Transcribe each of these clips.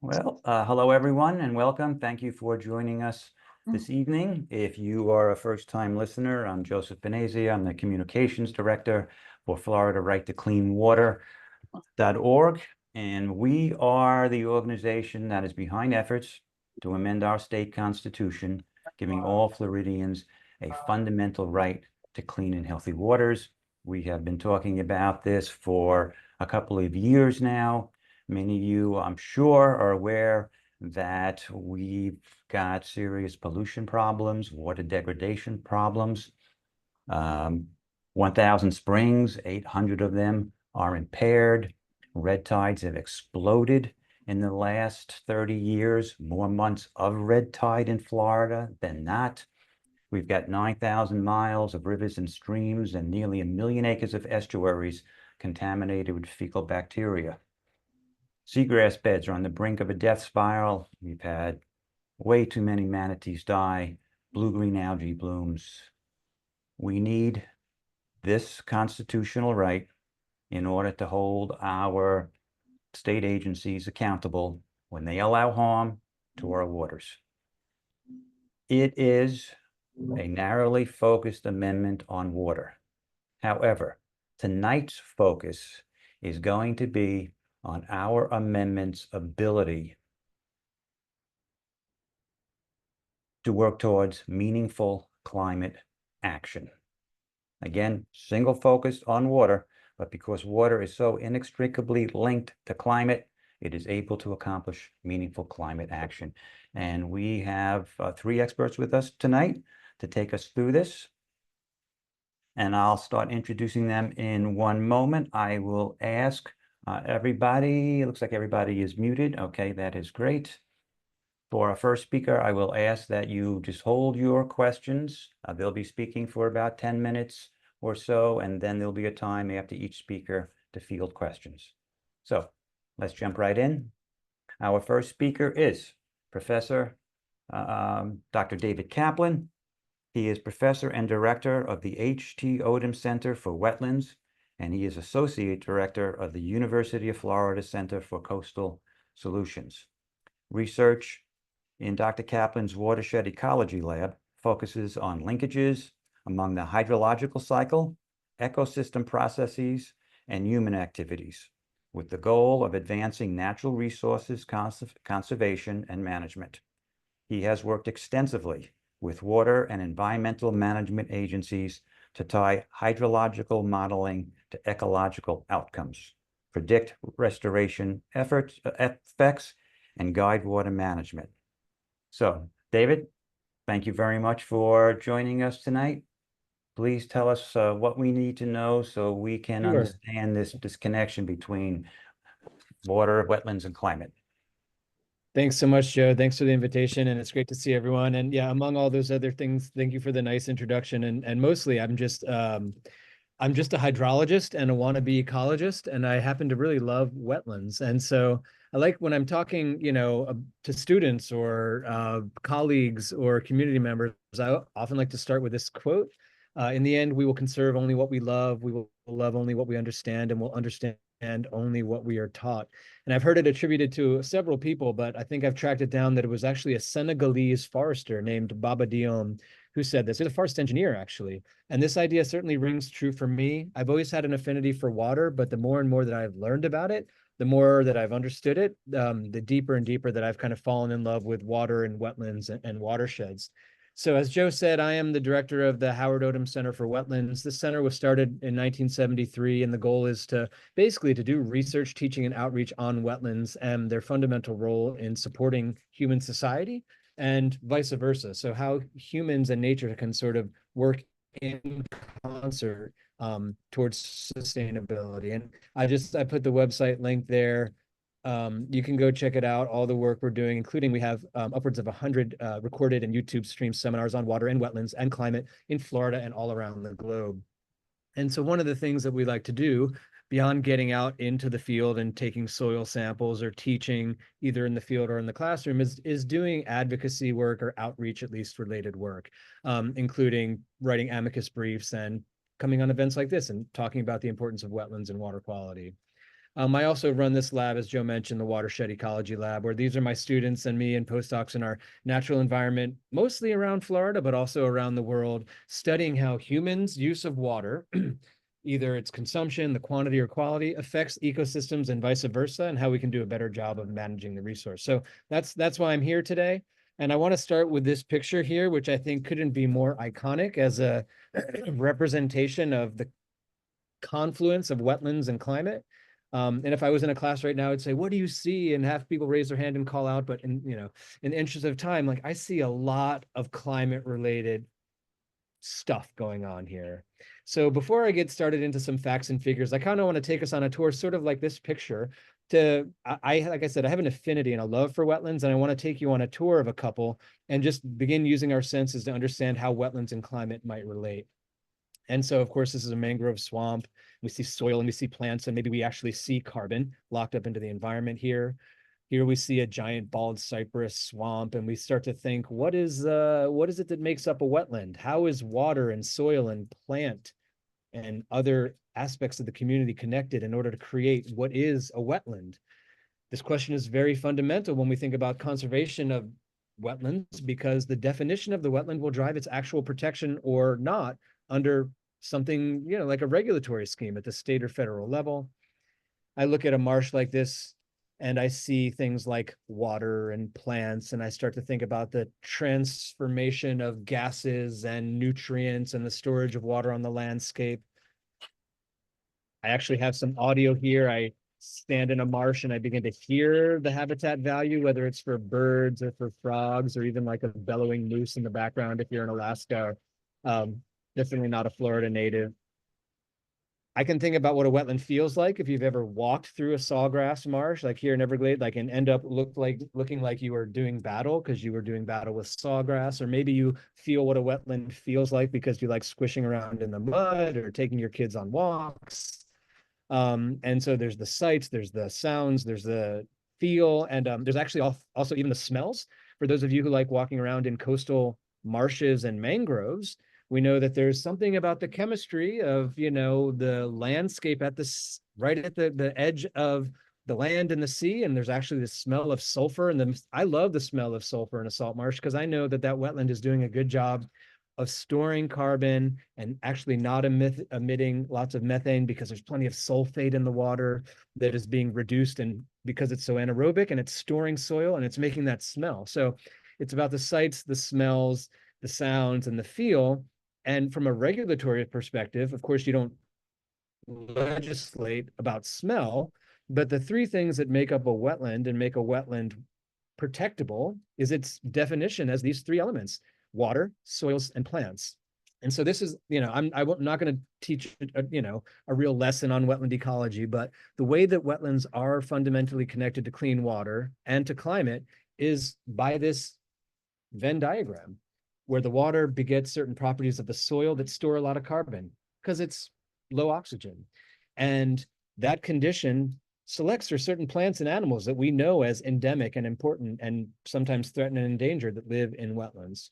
Well, hello everyone and welcome. Thank you for joining us this evening. If you are a first-time listener, I'm Joseph Benazia. I'm the Communications Director for Florida Right to Clean Water.org, and we are the organization that is behind efforts to amend our state constitution, giving all Floridians a fundamental right to clean and healthy waters. We have been talking about this for a couple of years now. Many of you, I'm sure, are aware that we've got serious pollution problems, water degradation problems. 1,000 springs, 800 of them are impaired. Red tides have exploded in the last 30 years, more months of red tide in Florida than not. We've got 9,000 miles of rivers and streams and nearly 1 million acres of estuaries contaminated with fecal bacteria. Seagrass beds are on the brink of a death spiral. We've had way too many manatees die, blue-green algae blooms. We need this constitutional right in order to hold our state agencies accountable when they allow harm to our waters. It is a narrowly focused amendment on water. However, tonight's focus is going to be on our amendment's ability to work towards meaningful climate action. Again, single focus on water, but because water is so inextricably linked to climate, it is able to accomplish meaningful climate action. And we have 3 experts with us tonight to take us through this. And I'll start introducing them in one moment. I will ask everybody, it looks like everybody is muted. Okay, that is great. For our first speaker, I will ask that you just hold your questions. They'll be speaking for about 10 minutes or so, and then there'll be a time after each speaker to field questions. So let's jump right in. Our first speaker is Professor Dr. David Kaplan. He is Professor and Director of the HT Odum Center for Wetlands, and he is Associate Director of the University of Florida Center for Coastal Solutions. Research in Dr. Kaplan's Watershed Ecology Lab focuses on linkages among the hydrological cycle, ecosystem processes, and human activities, with the goal of advancing natural resources conservation and management. He has worked extensively with water and environmental management agencies to tie hydrological modeling to ecological outcomes, predict restoration effects, and guide water management. So, David, thank you very much for joining us tonight. Please tell us what we need to know so we can understand this connection between water, wetlands, and climate. Thanks so much, Joe. Thanks for the invitation, and it's great to see everyone. And yeah, among all those other things, thank you for the nice introduction. And mostly, I'm just a hydrologist and a wannabe ecologist, and I happen to really love wetlands. And so I like when I'm talking, to students or colleagues or community members, I often like to start with this quote. In the end, we will conserve only what we love. We will love only what we understand, and we'll understand only what we are taught. And I've heard it attributed to several people, but I think I've tracked it down that it was actually a Senegalese forester named Baba Diom who said this. He's a forest engineer, actually. And this idea certainly rings true for me. I've always had an affinity for water, but the more and more that I've learned about it, the more that I've understood it, the deeper and deeper that I've kind of fallen in love with water and wetlands and watersheds. So as Joe said, I am the director of the Howard Odum Center for Wetlands. This center was started in 1973, and the goal is to basically to do research, teaching, and outreach on wetlands and their fundamental role in supporting human society and vice versa. So how humans and nature can sort of work in concert towards sustainability. And I put the website link there. You can go check it out, all the work we're doing, including we have upwards of 100 recorded and YouTube stream seminars on water and wetlands and climate in Florida and all around the globe. And so one of the things that we like to do beyond getting out into the field and taking soil samples or teaching either in the field or in the classroom is doing advocacy work or outreach, at least related work, including writing amicus briefs and coming on events like this and talking about the importance of wetlands and water quality. I also run this lab, as Joe mentioned, the Watershed Ecology Lab, where these are my students and me and postdocs in our natural environment, mostly around Florida, but also around the world, studying how humans' use of water, either its consumption, the quantity or quality, affects ecosystems and vice versa, and how we can do a better job of managing the resource. So that's why I'm here today. And I want to start with this picture here, which I think couldn't be more iconic as a representation of the confluence of wetlands and climate. And if I was in a class right now, I'd say, what do you see? And have people raise their hand and call out. But in the interest of time, like I see a lot of climate related stuff going on here. So before I get started into some facts and figures, I kind of want to take us on a tour, sort of like this picture. Like I said, I have an affinity and a love for wetlands, and I want to take you on a tour of a couple and just begin using our senses to understand how wetlands and climate might relate. And so, of course, this is a mangrove swamp. We see soil and we see plants, and maybe we actually see carbon locked up into the environment here. Here we see a giant bald cypress swamp, and we start to think, what is it that makes up a wetland? How is water and soil and plant and other aspects of the community connected in order to create what is a wetland? This question is very fundamental when we think about conservation of wetlands, because the definition of the wetland will drive its actual protection or not under something, like a regulatory scheme at the state or federal level. I look at a marsh like this and I see things like water and plants, and I start to think about the transformation of gases and nutrients and the storage of water on the landscape. I actually have some audio here. I stand in a marsh and I begin to hear the habitat value, whether it's for birds or for frogs, or even like a bellowing moose in the background if you're in Alaska. Definitely not a Florida native. I can think about what a wetland feels like if you've ever walked through a sawgrass marsh, like here in Everglades, like, and end up looking like you were doing battle because you were doing battle with sawgrass, or maybe you feel what a wetland feels like because you like squishing around in the mud or taking your kids on walks. And so there's the sights, there's the sounds, there's the feel, and there's actually also even the smells. For those of you who like walking around in coastal marshes and mangroves, we know that there's something about the chemistry of, the landscape right at the edge of the land and the sea. And there's actually the smell of sulfur. And I love the smell of sulfur in a salt marsh because I know that wetland is doing a good job of storing carbon and actually not emitting lots of methane, because there's plenty of sulfate in the water that is being reduced, and because it's so anaerobic and it's storing soil and it's making that smell. So it's about the sights, the smells, the sounds, and the feel. And from a regulatory perspective, of course, you don't legislate about smell, but the three things that make up a wetland and make a wetland protectable is its definition as these three elements: water, soils, and plants. And so this is, I'm not going to teach, a real lesson on wetland ecology, but the way that wetlands are fundamentally connected to clean water and to climate is by this Venn diagram, where the water begets certain properties of the soil that store a lot of carbon because it's low oxygen. And that condition selects for certain plants and animals that we know as endemic and important and sometimes threatened and endangered that live in wetlands.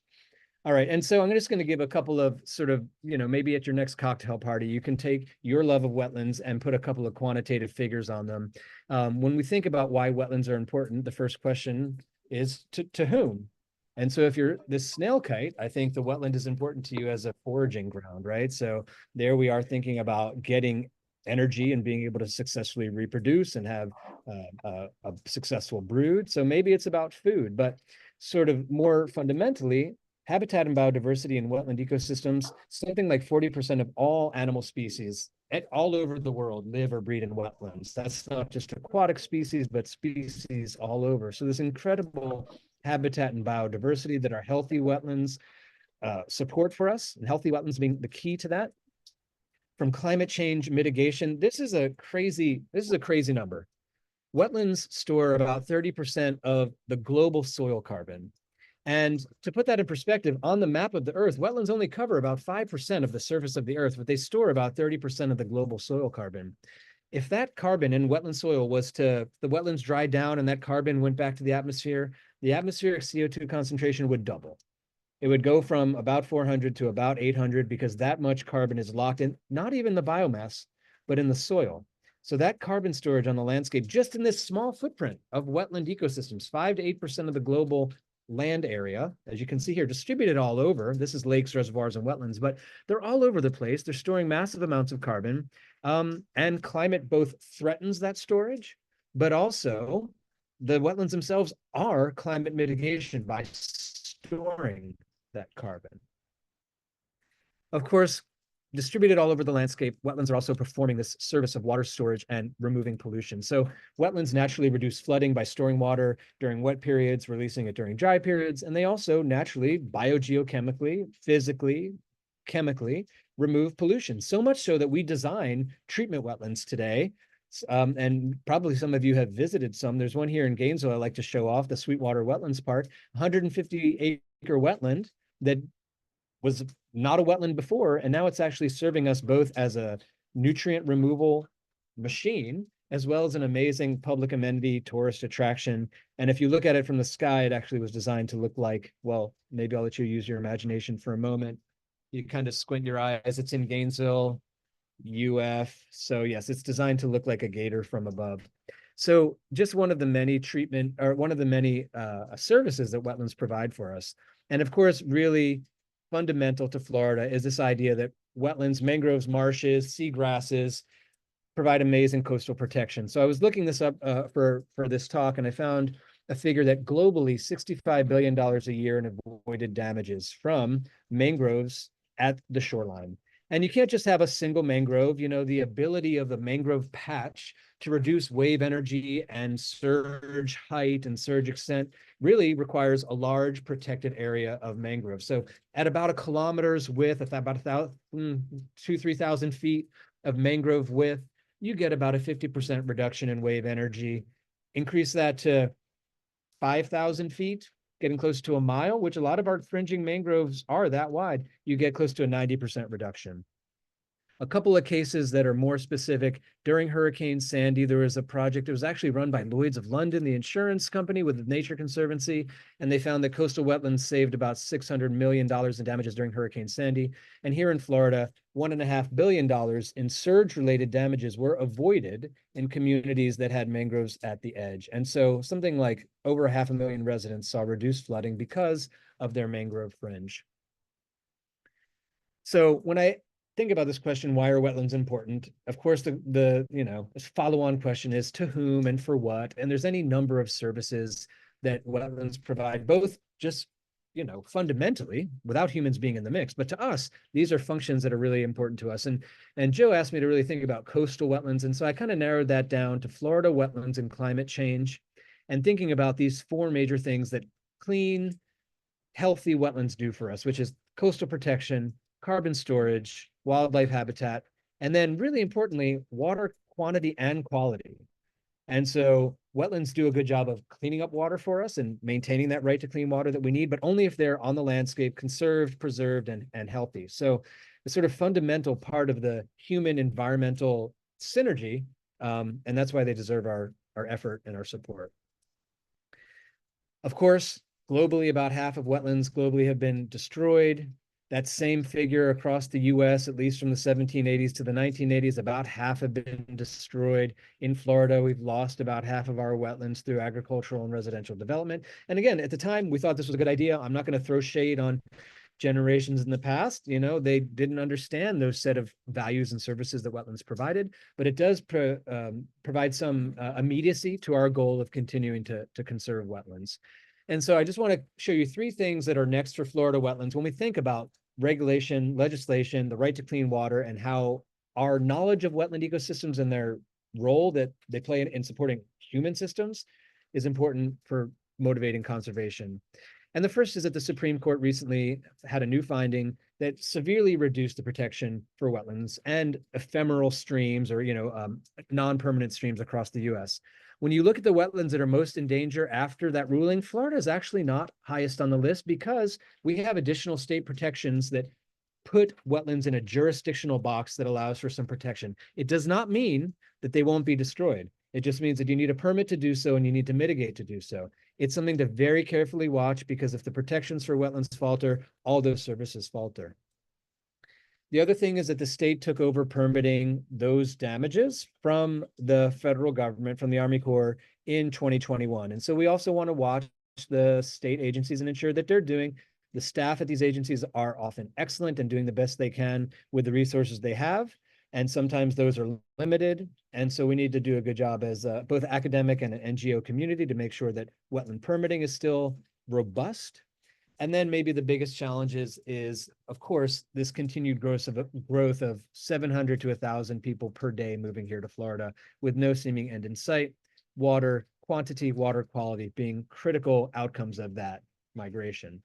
All right, and so I'm just going to give a couple of sort of, maybe at your next cocktail party, you can take your love of wetlands and put a couple of quantitative figures on them. When we think about why wetlands are important, the first question is to whom? And so if you're this snail kite, I think the wetland is important to you as a foraging ground, right? So there we are thinking about getting energy and being able to successfully reproduce and have a successful brood. So maybe it's about food, but sort of more fundamentally, habitat and biodiversity in wetland ecosystems, something like 40% of all animal species all over the world live or breed in wetlands. That's not just aquatic species, but species all over. So this incredible habitat and biodiversity that our healthy wetlands support for us, and healthy wetlands being the key to that. From climate change mitigation, this is a crazy number. Wetlands store about 30% of the global soil carbon. And to put that in perspective, on the map of the Earth, wetlands only cover about 5% of the surface of the Earth, but they store about 30% of the global soil carbon. If that carbon in wetland soil the wetlands dried down and that carbon went back to the atmospheric CO2 concentration would double. It would go from about 400 to about 800 because that much carbon is locked in, not even the biomass, but in the soil. So that carbon storage on the landscape, just in this small footprint of wetland ecosystems, 5 to 8% of the global land area, as you can see here, distributed all over. This is lakes, reservoirs, and wetlands, but they're all over the place. They're storing massive amounts of carbon, and climate both threatens that storage, but also the wetlands themselves are climate mitigation by storing that carbon. Of course, distributed all over the landscape, wetlands are also performing this service of water storage and removing pollution. So wetlands naturally reduce flooding by storing water during wet periods, releasing it during dry periods, and they also naturally, biogeochemically, physically, chemically remove pollution. So much so that we design treatment wetlands today. And probably some of you have visited some. There's one here in Gainesville I like to show off, the Sweetwater Wetlands Park, 150-acre wetland that was not a wetland before, and now it's actually serving us both as a nutrient removal machine, as well as an amazing public amenity tourist attraction. And if you look at it from the sky, it actually was designed to look like, well, maybe I'll let you use your imagination for a moment. You kind of squint your eyes. It's in Gainesville, UF. So yes, it's designed to look like a gator from above. So just one of the many services that wetlands provide for us. And of course, really fundamental to Florida is this idea that wetlands, mangroves, marshes, seagrasses provide amazing coastal protection. So I was looking this up for this talk, and I found a figure that globally $65 billion a year in avoided damages from mangroves at the shoreline. And you can't just have a single mangrove. You know, the ability of the mangrove patch to reduce wave energy and surge height and surge extent really requires a large protected area of mangrove. So at about a kilometer's width, at about 2,000-3,000 feet of mangrove width, you get about a 50% reduction in wave energy. Increase that to 5,000 feet, getting close to a mile, which a lot of our fringing mangroves are that wide, you get close to a 90% reduction. A couple of cases that are more specific. During Hurricane Sandy, there was a project that was actually run by Lloyd's of London, the insurance company, with the Nature Conservancy, and they found that coastal wetlands saved about $600 million in damages during Hurricane Sandy. And here in Florida, $1.5 billion in surge-related damages were avoided in communities that had mangroves at the edge. And so something like over 500,000 residents saw reduced flooding because of their mangrove fringe. So when I think about this question, why are wetlands important? Of course, the follow-on question is to whom and for what? And there's any number of services that wetlands provide, both just, fundamentally, without humans being in the mix, but to us, these are functions that are really important to us. And Joe asked me to really think about coastal wetlands. And so I kind of narrowed that down to Florida wetlands and climate change, and thinking about these four major things that clean, healthy wetlands do for us, which is coastal protection, carbon storage, wildlife habitat, and then really importantly, water quantity and quality. And so wetlands do a good job of cleaning up water for us and maintaining that right to clean water that we need, but only if they're on the landscape, conserved, preserved, and healthy. So it's sort of fundamental part of the human environmental synergy, and that's why they deserve our effort and our support. Of course, globally, about half of wetlands globally have been destroyed. That same figure across the US, at least from the 1780s to the 1980s, about half have been destroyed. In Florida, we've lost about half of our wetlands through agricultural and residential development. And again, at the time, we thought this was a good idea. I'm not going to throw shade on generations in the past. They didn't understand those set of values and services that wetlands provided, but it does provide some immediacy to our goal of continuing to conserve wetlands. And so I just want to show you three things that are next for Florida wetlands when we think about regulation, legislation, the right to clean water, and how our knowledge of wetland ecosystems and their role that they play in supporting human systems is important for motivating conservation. And the first is that the Supreme Court recently had a new finding that severely reduced the protection for wetlands and ephemeral streams, or non-permanent streams across the US. When you look at the wetlands that are most in danger after that ruling, Florida is actually not highest on the list because we have additional state protections that put wetlands in a jurisdictional box that allows for some protection. It does not mean that they won't be destroyed. It just means that you need a permit to do so and you need to mitigate to do so. It's something to very carefully watch, because if the protections for wetlands falter, all those services falter. The other thing is that the state took over permitting those damages from the federal government, from the Army Corps in 2021. And so we also want to watch the state agencies and ensure that they're doing, the staff at these agencies are often excellent and doing the best they can with the resources they have. And sometimes those are limited. And so we need to do a good job as both academic and an NGO community to make sure that wetland permitting is still robust. And then maybe the biggest challenge is of course, this continued growth of 700 to 1,000 people per day moving here to Florida with no seeming end in sight. Water quantity, water quality being critical outcomes of that migration.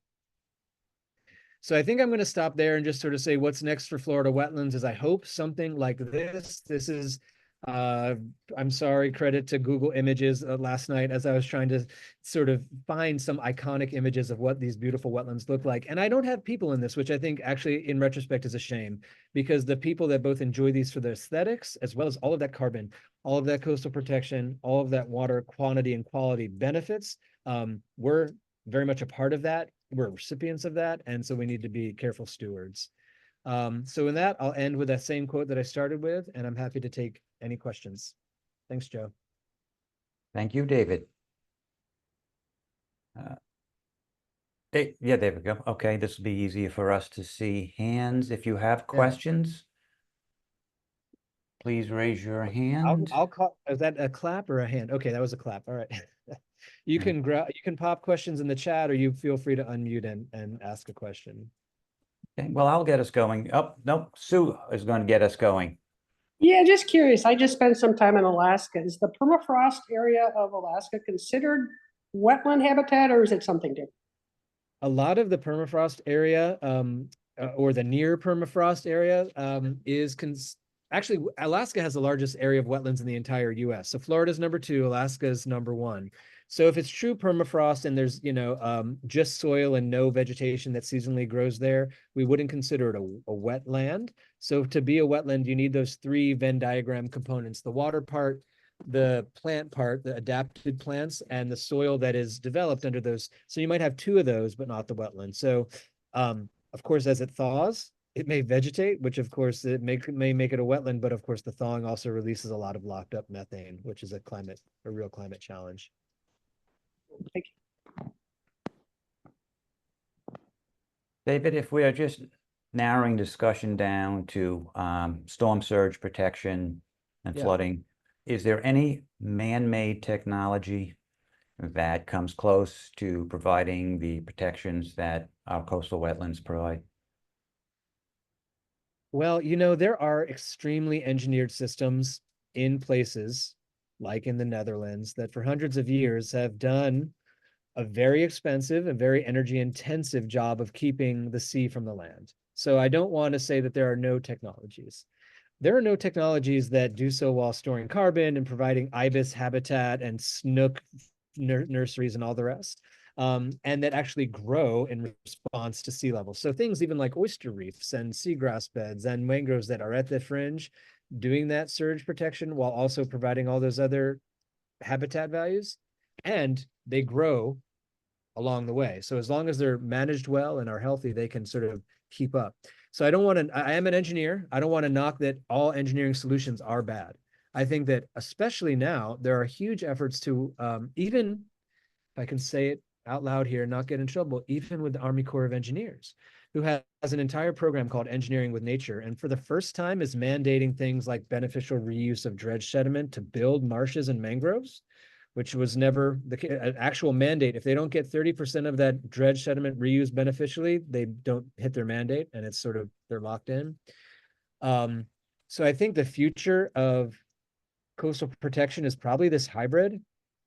So I think I'm going to stop there and just sort of say what's next for Florida wetlands is I hope something like this. This is, I'm sorry, credit to Google Images last night as I was trying to sort of find some iconic images of what these beautiful wetlands look like. And I don't have people in this, which I think actually in retrospect is a shame, because the people that both enjoy these for their aesthetics, as well as all of that carbon, all of that coastal protection, all of that water quantity and quality benefits, we're very much a part of that. We're recipients of that. And so we need to be careful stewards. So in that, I'll end with that same quote that I started with, and I'm happy to take any questions. Thanks, Joe. Thank you, David. Yeah, there we go. Okay, this will be easier for us to see hands. If you have questions, please raise your hand. I'll call, is that a clap or a hand? Okay, that was a clap. All right. You can pop questions in the chat, or you feel free to unmute and ask a question. Okay, well, I'll get us going. Oh, no, Sue is going to get us going. Yeah, just curious. I just spent some time in Alaska. Is the permafrost area of Alaska considered wetland habitat, or is it something different? A lot of the permafrost area, or the near permafrost area, actually, Alaska has the largest area of wetlands in the entire US. So Florida's number 2, Alaska's number 1. So if it's true permafrost and there's, just soil and no vegetation that seasonally grows there, we wouldn't consider it a wetland. So to be a wetland, you need those 3 Venn diagram components: the water part, the plant part, the adapted plants, and the soil that is developed under those. So you might have 2 of those, but not the wetland. So of course, as it thaws, it may vegetate, which of course it may make it a wetland, but of course the thawing also releases a lot of locked up methane, which is a real climate challenge. Thank you. David, if we are just narrowing discussion down to storm surge protection and flooding, is there any man-made technology that comes close to providing the protections that our coastal wetlands provide? Well, there are extremely engineered systems in places like in the Netherlands that for hundreds of years have done a very expensive and very energy intensive job of keeping the sea from the land. So I don't want to say that there are no technologies. There are no technologies that do so while storing carbon and providing ibis habitat and snook nurseries and all the rest. And that actually grow in response to sea level. So things even like oyster reefs and seagrass beds and mangroves that are at the fringe doing that surge protection while also providing all those other habitat values, and they grow along the way. So as long as they're managed well and are healthy, they can sort of keep up. So I am an engineer. I don't want to knock that all engineering solutions are bad. I think that especially now, there are huge efforts to even, if I can say it out loud here, not get in trouble, even with the Army Corps of Engineers, who has an entire program called Engineering with Nature. And for the first time is mandating things like beneficial reuse of dredge sediment to build marshes and mangroves, which was never the actual mandate. If they don't get 30% of that dredge sediment reused beneficially, they don't hit their mandate, and it's sort of, they're locked in. So I think the future of coastal protection is probably this hybrid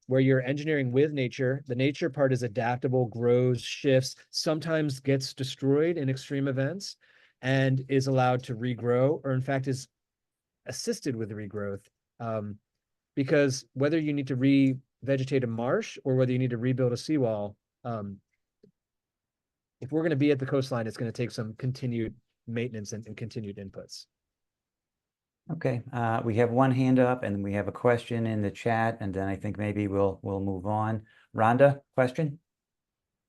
where you're engineering with nature. The nature part is adaptable, grows, shifts, sometimes gets destroyed in extreme events, and is allowed to regrow, or in fact is assisted with regrowth. Because whether you need to revegetate a marsh or whether you need to rebuild a seawall, if we're going to be at the coastline, it's going to take some continued maintenance and continued inputs. Okay, we have one hand up and we have a question in the chat, and then I think maybe we'll move on. Rhonda, question?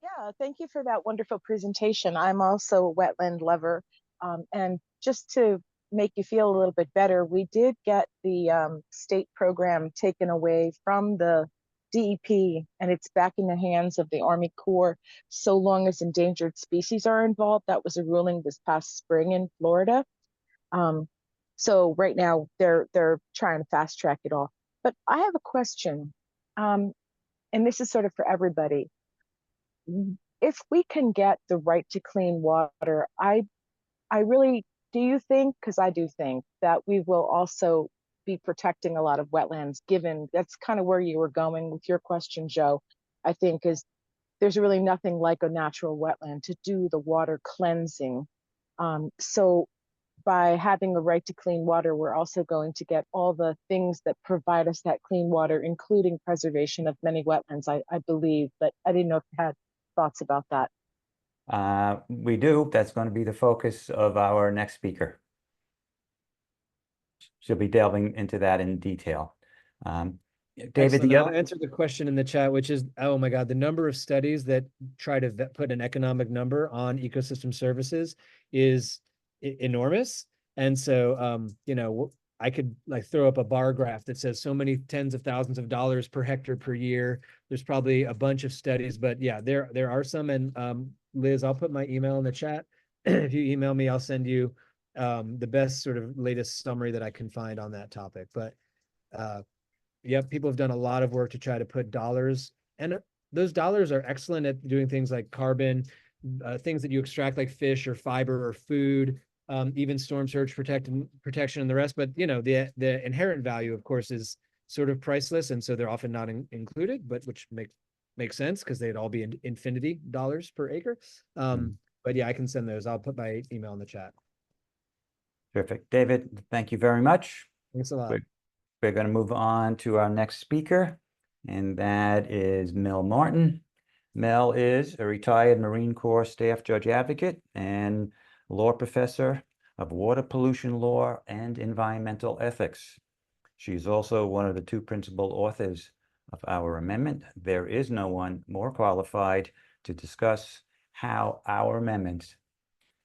Yeah, thank you for that wonderful presentation. I'm also a wetland lover And just to make you feel a little bit better, we did get the state program taken away from the DEP, and it's back in the hands of the Army Corps so long as endangered species are involved. That was a ruling this past spring in Florida. So right now they're trying to fast track it all. But I have a question, and this is sort of for everybody. If we can get the right to clean water, I really, do you think, because I do think that we will also be protecting a lot of wetlands, given that's kind of where you were going with your question, Joe, I think is there's really nothing like a natural wetland to do the water cleansing. So by having a right to clean water, we're also going to get all the things that provide us that clean water, including preservation of many wetlands, I believe, but I didn't know if you had thoughts about that. We do. That's going to be the focus of our next speaker. She'll be delving into that in detail. David, Excellent. I'll answer the question in the chat, which is, oh my God, the number of studies that try to put an economic number on ecosystem services is enormous. And so, you know, I could like throw up a bar graph that says so many tens of thousands of dollars per hectare per year. There's probably a bunch of studies, but yeah, there are some. And Liz, I'll put my email in the chat. If you email me, I'll send you the best sort of latest summary that I can find on that topic. But yep, people have done a lot of work to try to put dollars, and those dollars are excellent at doing things like carbon, things that you extract like fish or fiber or food, even storm surge protection and the rest. But you know, the inherent value, of course, is sort of priceless, and so they're often not included, but which makes sense because they'd all be infinity dollars per acre. But yeah, I can send those. I'll put my email in the chat. Terrific. David, thank you very much. Thanks a lot. We're going to move on to our next speaker, and that is Mel Martin. Mel is a retired Marine Corps Staff Judge Advocate and law professor of water pollution law and environmental ethics. She is also one of the two principal authors of our amendment. There is no one more qualified to discuss how our amendments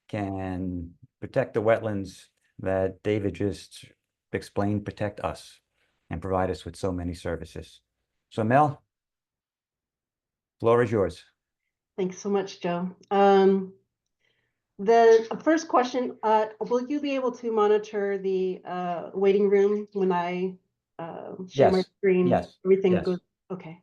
can protect the wetlands that David just explained protect us and provide us with so many services. So Mel, floor is yours. Thanks so much, Joe. The first question, will you be able to monitor the waiting room when I share my screen? Yes. Everything goes, okay,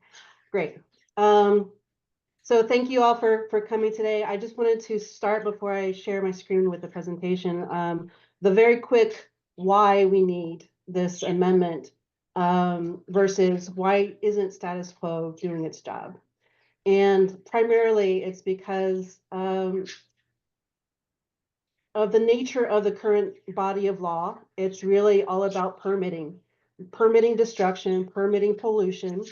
great. So thank you all for coming today. I just wanted to start before I share my screen with the presentation, the very quick why we need this amendment versus why isn't status quo doing its job. And primarily it's because of the nature of the current body of law. It's really all about permitting destruction, permitting pollution,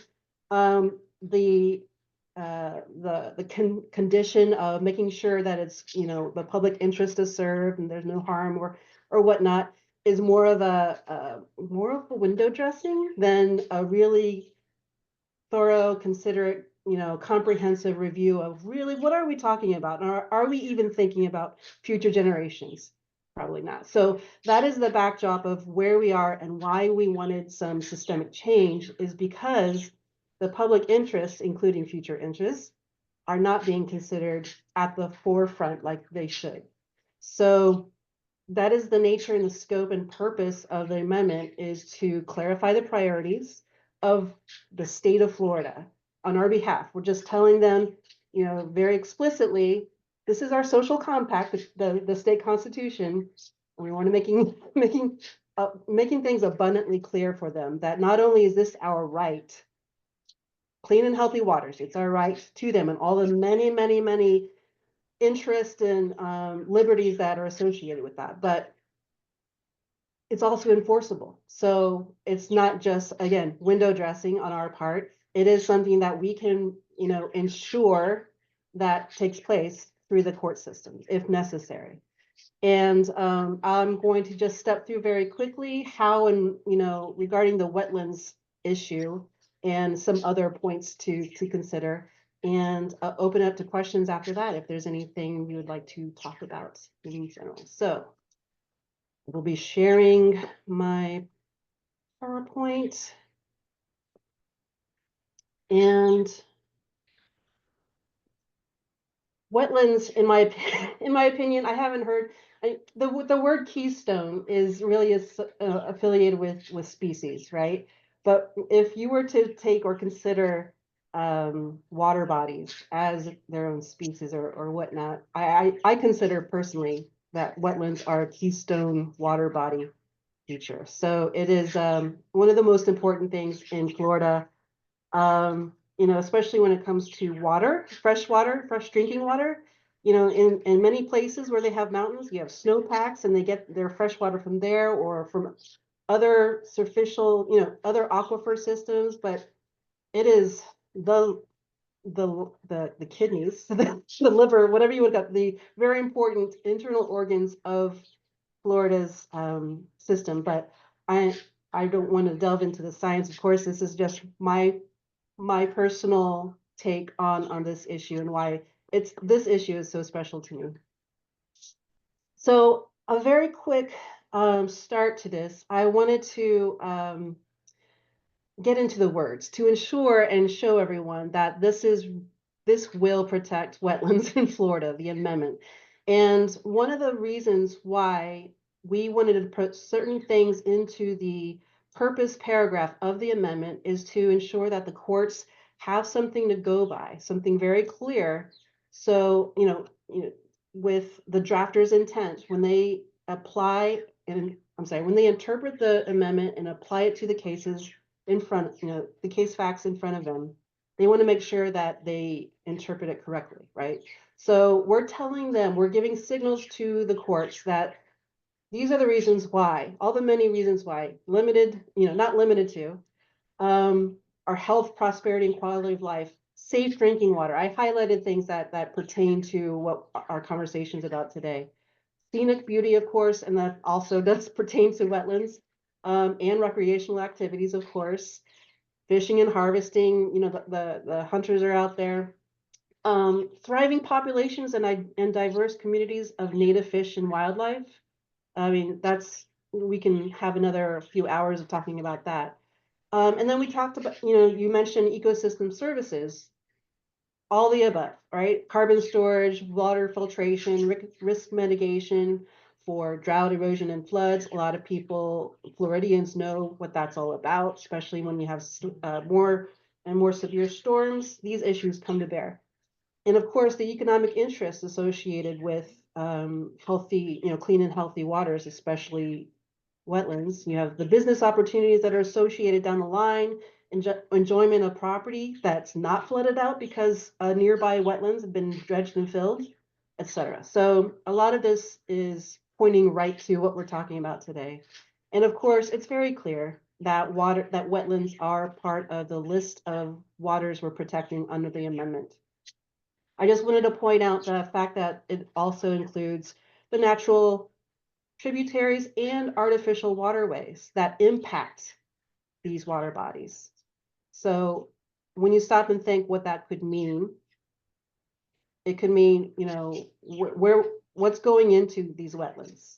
the condition of making sure that it's, you know, the public interest is served and there's no harm or whatnot is more of a window dressing than a really thorough, considerate, you know, comprehensive review of really what are we talking about? And are we even thinking about future generations? Probably not. So that is the backdrop of where we are and why we wanted some systemic change, is because the public interests, including future interests, are not being considered at the forefront like they should. So that is the nature and the scope and purpose of the amendment, is to clarify the priorities of the state of Florida on our behalf. We're just telling them, you know, very explicitly, this is our social compact, the state constitution. We want to making things abundantly clear for them that not only is this our right, clean and healthy waters, it's our right to them and all the many, many, many interests and liberties that are associated with that, but it's also enforceable. So it's not just, again, window dressing on our part. It is something that we can, you know, ensure that takes place through the court system if necessary. And I'm going to just step through very quickly how, and, you know, regarding the wetlands issue and some other points to consider. and open up to questions after that if there's anything you would like to talk about in general. So we'll be sharing my PowerPoint. And wetlands, in my opinion, I haven't heard the word keystone is really affiliated with species, right? But if you were to take or consider water bodies as their own species or whatnot, I consider personally that wetlands are a keystone water body feature. So it is one of the most important things in Florida. You know, especially when it comes to water, fresh drinking water. You know, in many places where they have mountains, you have snowpacks and they get their fresh water from there or from other superficial, you know, other aquifer systems. But it is the kidneys, the liver, whatever you would got, the very important internal organs of Florida's system. But I don't want to delve into the science. Of course, this is just my personal take on this issue and why this issue is so special to me. So a very quick start to this, I wanted to get into the words to ensure and show everyone that this will protect wetlands in Florida, the amendment. And one of the reasons why we wanted to put certain things into the purpose paragraph of the amendment is to ensure that the courts have something to go by, something very clear. So, you know, with the drafter's intent, when they apply and when they interpret the amendment and apply it to the cases in front, you know, the case facts in front of them, they want to make sure that they interpret it correctly, right? So we're telling them, we're giving signals to the courts that these are the reasons why, all the many reasons why, limited, you know, not limited to, our health, prosperity, and quality of life, safe drinking water. I highlighted things that pertain to what our conversation's about today. Scenic beauty, of course, and that also does pertain to wetlands, and recreational activities, of course. Fishing and harvesting, you know, the hunters are out there. Thriving populations and diverse communities of native fish and wildlife. I mean, we can have another few hours of talking about that. And then we talked about, you know, you mentioned ecosystem services, all the above, right? Carbon storage, water filtration, risk mitigation for drought, erosion, and floods. A lot of people, Floridians, know what that's all about, especially when you have more and more severe storms. These issues come to bear. And of course, the economic interests associated with healthy, you know, clean and healthy waters, especially wetlands. You have the business opportunities that are associated down the line, enjoyment of property that's not flooded out because nearby wetlands have been dredged and filled, etc. So a lot of this is pointing right to what we're talking about today. And of course, it's very clear that wetlands are part of the list of waters we're protecting under the amendment. I just wanted to point out the fact that it also includes the natural tributaries and artificial waterways that impact these water bodies. So when you stop and think what that could mean, it could mean, you know, what's going into these wetlands,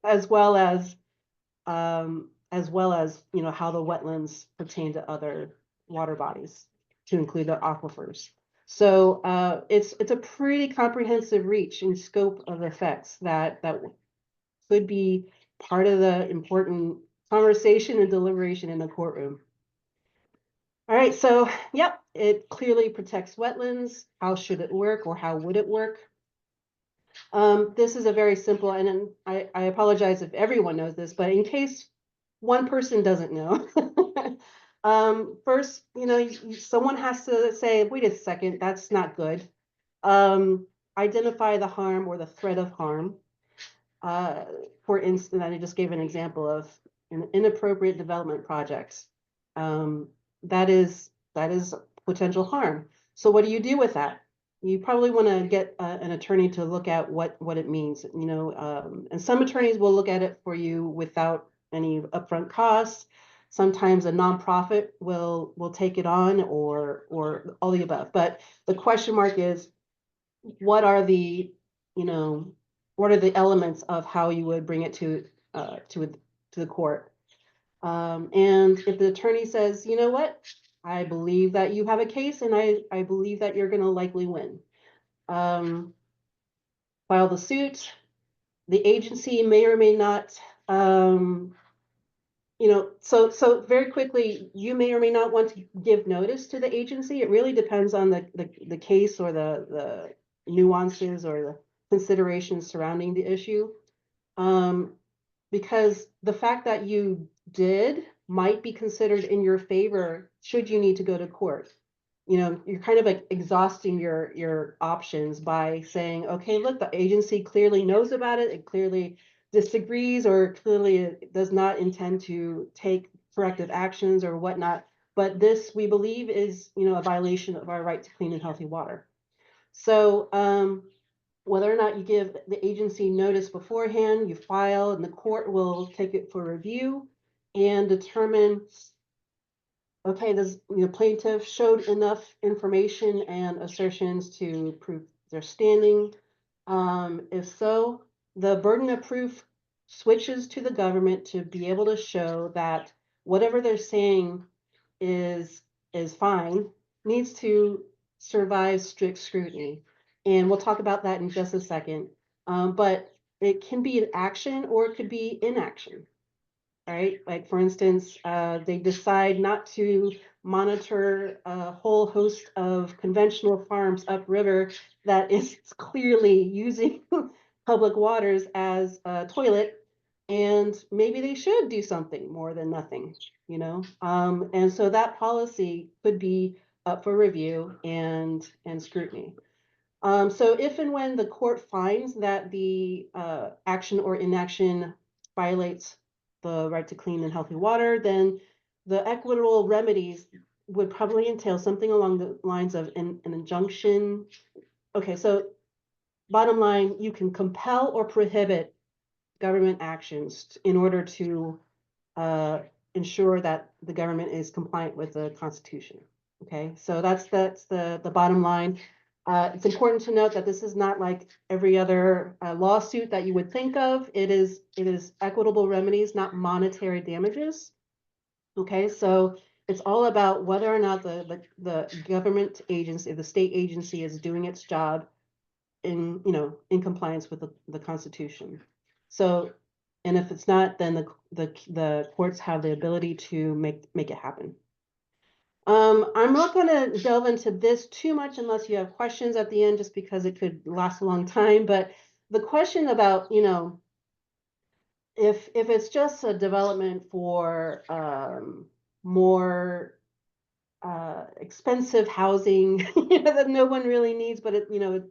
as well as, you know, how the wetlands pertain to other water bodies, to include the aquifers. So it's a pretty comprehensive reach and scope of effects that could be part of the important conversation and deliberation in the courtroom. All right, so yep, it clearly protects wetlands. How should it work, or how would it work? This is a very simple, and I apologize if everyone knows this, but in case one person doesn't know, first, you know, someone has to say, wait a second, that's not good. Identify the harm or the threat of harm. For instance, I just gave an example of an inappropriate development project. That is potential harm. So what do you do with that? You probably want to get an attorney to look at what it means, you know, and some attorneys will look at it for you without any upfront costs. Sometimes a nonprofit will take it on, or all the above. But the question mark is, what are the, what are the elements of how you would bring it to the court? And if the attorney says, you know what, I believe that you have a case, and I believe that you're going to likely win, file the suit. The agency may or may not, so very quickly, you may or may not want to give notice to the agency. It really depends on the case, or the nuances, or the considerations surrounding the issue. Because the fact that you did might be considered in your favor should you need to go to court. You're kind of like exhausting your options by saying, okay, look, the agency clearly knows about it. It clearly disagrees, or clearly does not intend to take corrective actions or whatnot. But this, we believe, is, a violation of our right to clean and healthy water. So, whether or not you give the agency notice beforehand, you file, and the court will take it for review and determine, okay, this plaintiff showed enough information and assertions to prove their standing. If so, the burden of proof switches to the government to be able to show that whatever they're saying is fine, needs to survive strict scrutiny. And we'll talk about that in just a second. But it can be an action, or it could be inaction. Right? Like, for instance, they decide not to monitor a whole host of conventional farms upriver that is clearly using public waters as a toilet, and maybe they should do something more than nothing, and so that policy could be up for review and scrutiny. So if and when the court finds that the action or inaction violates the right to clean and healthy water, then the equitable remedies would probably entail something along the lines of an injunction. Okay, so bottom line, you can compel or prohibit government actions in order to ensure that the government is compliant with the Constitution. Okay, so that's the bottom line. It's important to note that this is not like every other lawsuit that you would think of. It is equitable remedies, not monetary damages. Okay, so it's all about whether or not the government agency, the state agency, is doing its job in compliance with the Constitution. So, and if it's not, then the courts have the ability to make it happen. I'm not going to delve into this too much unless you have questions at the end, just because it could last a long time. But the question about, if it's just a development for more expensive housing that no one really needs, but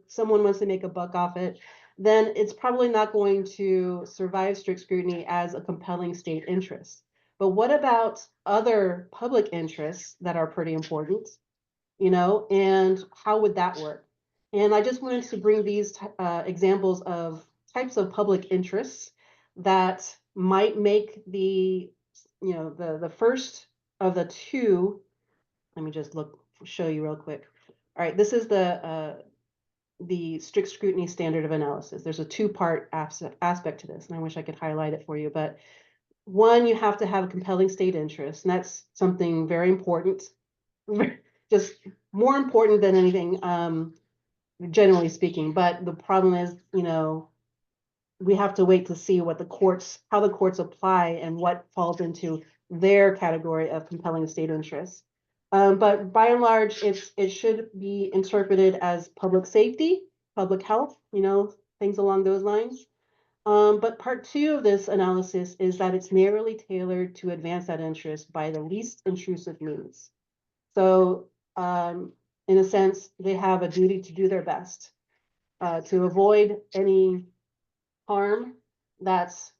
someone wants to make a buck off it, then it's probably not going to survive strict scrutiny as a compelling state interest. But what about other public interests that are pretty important, and how would that work? And I just wanted to bring these examples of types of public interests that might make the first of the two. Let me just show you real quick. All right, this is the strict scrutiny standard of analysis. There's a two-part aspect to this, and I wish I could highlight it for you. But one, you have to have a compelling state interest, and that's something very important, just more important than anything, generally speaking. But the problem is, we have to wait to see how the courts apply and what falls into their category of compelling state interest. But by and large, it should be interpreted as public safety, public health, things along those lines. But part two of this analysis is that it's narrowly tailored to advance that interest by the least intrusive means. So, in a sense, they have a duty to do their best to avoid any harm that's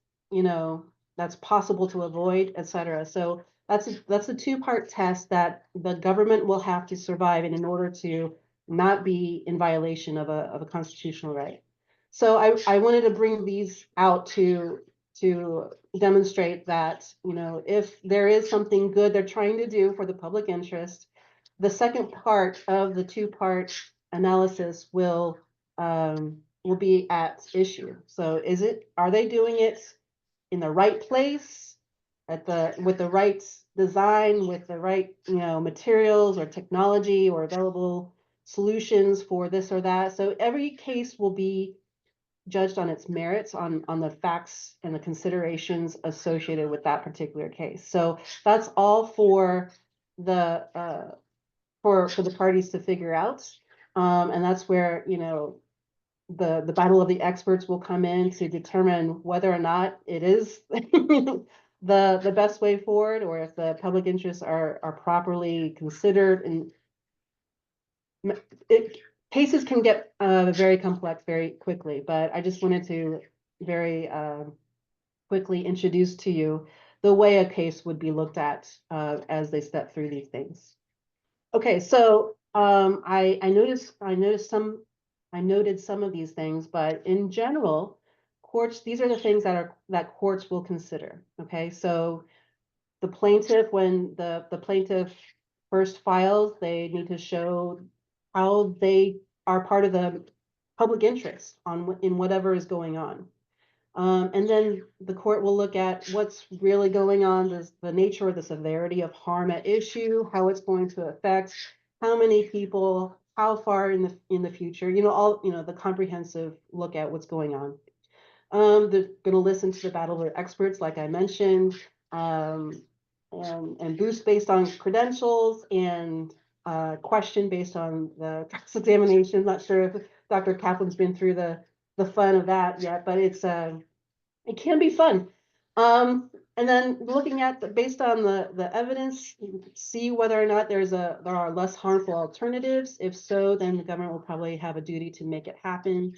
possible to avoid, etc. So that's a two-part test that the government will have to survive in order to not be in violation of a constitutional right. So I wanted to bring these out to to demonstrate that, you know, if there is something good they're trying to do for the public interest, the second part of the two-part analysis will be at issue. So are they doing it in the right place, with the right design, with the right, you know, materials or technology or available solutions for this or that? So every case will be judged on its merits, on the facts and the considerations associated with that particular case. So that's all for the for the parties to figure out. And that's where, you know, the battle of the experts will come in to determine whether or not it is the best way forward, or if the public interests are properly considered. And cases can get very complex very quickly, but I just wanted to very quickly introduce to you the way a case would be looked at as they step through these things. Okay, so I noted some of these things, but in general, these are the things that courts will consider. Okay, so the plaintiff, when the plaintiff first files, they need to show how they are part of the public interest in whatever is going on. And then the court will look at what's really going on, the nature or the severity of harm at issue, how it's going to affect, how many people, how far in the future, you know, the comprehensive look at what's going on. They're going to listen to the battle of the experts, like I mentioned, and boost based on credentials, and question based on the cross-examination. Not sure if Dr. Kaplan's been through the fun of that yet, but it can be fun. And then looking at based on the evidence, see whether or not there are less harmful alternatives. If so, then the government will probably have a duty to make it happen.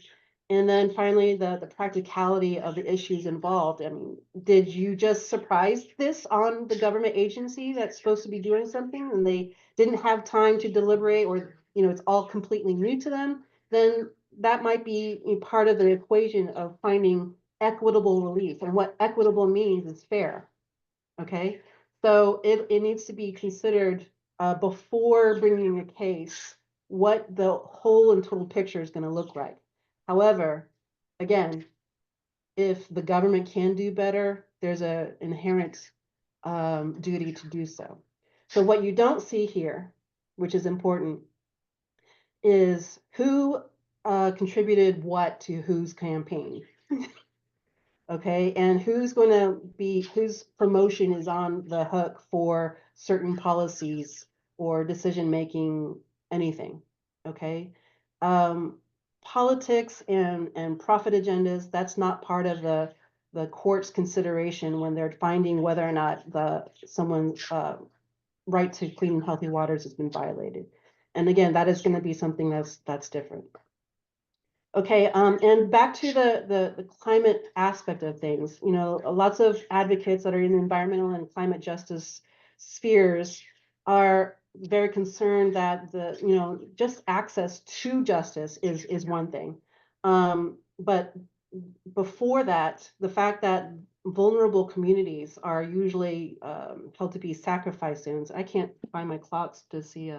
And then finally, the practicality of the issues involved. I mean, did you just surprise this on the government agency that's supposed to be doing something, and they didn't have time to deliberate, or, you know, it's all completely new to them? Then that might be part of the equation of finding equitable relief. And what equitable means is fair. Okay, so it needs to be considered before bringing a case, what the whole and total picture is going to look like. However, again, if the government can do better, there's an inherent duty to do so. So what you don't see here, which is important, is who contributed what to whose campaign. Okay, and whose promotion is on the hook for certain policies or decision-making, anything. Okay. Politics and profit agendas, that's not part of the court's consideration when they're finding whether or not someone's right to clean and healthy waters has been violated. And again, that is going to be something that's different. Okay, and back to the climate aspect of things. You know, lots of advocates that are in the environmental and climate justice spheres are very concerned that just access to justice is one thing. But before that, the fact that vulnerable communities are usually held to be sacrifice zones. I can't find my clocks to see